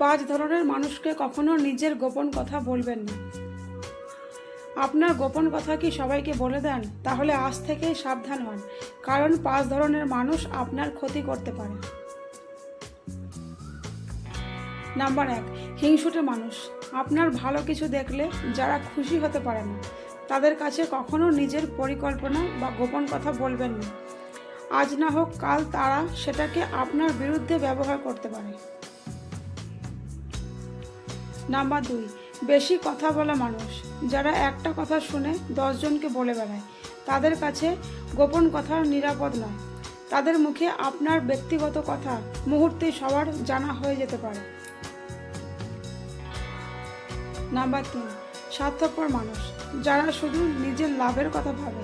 পাঁচ ধরনের মানুষকে কখনো নিজের গোপন কথা বলবেন না। আপনার গোপন কথা কি সবাইকে বলে দেন? তাহলে আজ থেকেই সাবধান হন, কারণ পাঁচ ধরনের মানুষ আপনার ক্ষতি করতে পারে। নাম্বার 1, হিংসুটে মানুষ। আপনার ভালো কিছু দেখলে যারা খুশি হতে পারে না, তাদের কাছে কখনো নিজের পরিকল্পনা বা গোপন কথা বলবেন না। আজ না হোক কাল তারা সেটাকে আপনার বিরুদ্ধে ব্যবহার করতে পারে। নাম্বার 2, বেশি কথা বলা মানুষ। যারা একটা কথা শুনে 10 জনকে বলে বেড়ায়, তাদের কাছে গোপন কথা নিরাপদ নয়। তাদের মুখে আপনার ব্যক্তিগত কথা মুহূর্তেই সবার জানা হয়ে যেতে পারে। নাম্বার 3, স্বার্থপর মানুষ। যারা শুধু নিজের লাভের কথা ভাবে,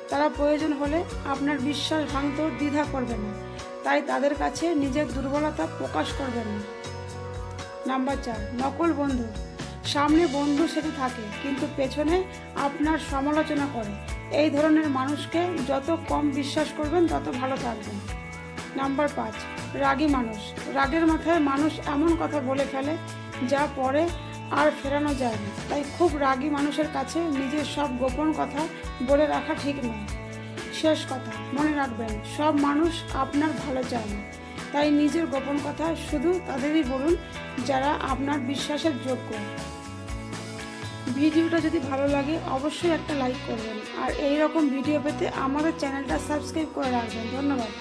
তারা প্রয়োজন হলে আপনার বিশ্বাস ভাঙতেও দ্বিধা করবে না, তাই তাদের কাছে নিজের দুর্বলতা প্রকাশ করবেন না। নাম্বার 4, নকল বন্ধু। সামনে বন্ধু সেটা থাকে, কিন্তু পেছনে আপনার সমালোচনা করে। এই ধরনের মানুষকে যত কম বিশ্বাস করবেন তত ভালো থাকবেন। নাম্বার 5, রাগী মানুষ। রাগের মাথায় মানুষ এমন কথা বলে ফেলে যা পরে আর ফেরানো যায় না, তাই খুব রাগী মানুষের কাছে নিজের সব গোপন কথা বলে রাখা ঠিক নয়। শেষ কথা, মনে রাখবেন, সব মানুষ আপনার ভালো চায় না, তাই নিজের গোপন কথা শুধু তাদেরই বলুন যারা আপনার বিশ্বাসের যোগ্য। ভিডিওটা যদি ভালো লাগে অবশ্যই একটা লাইক করবেন, আর এই রকম ভিডিও পেতে আমাদের চ্যানেলটা সাবস্ক্রাইব করে রাখবেন। ধন্যবাদ।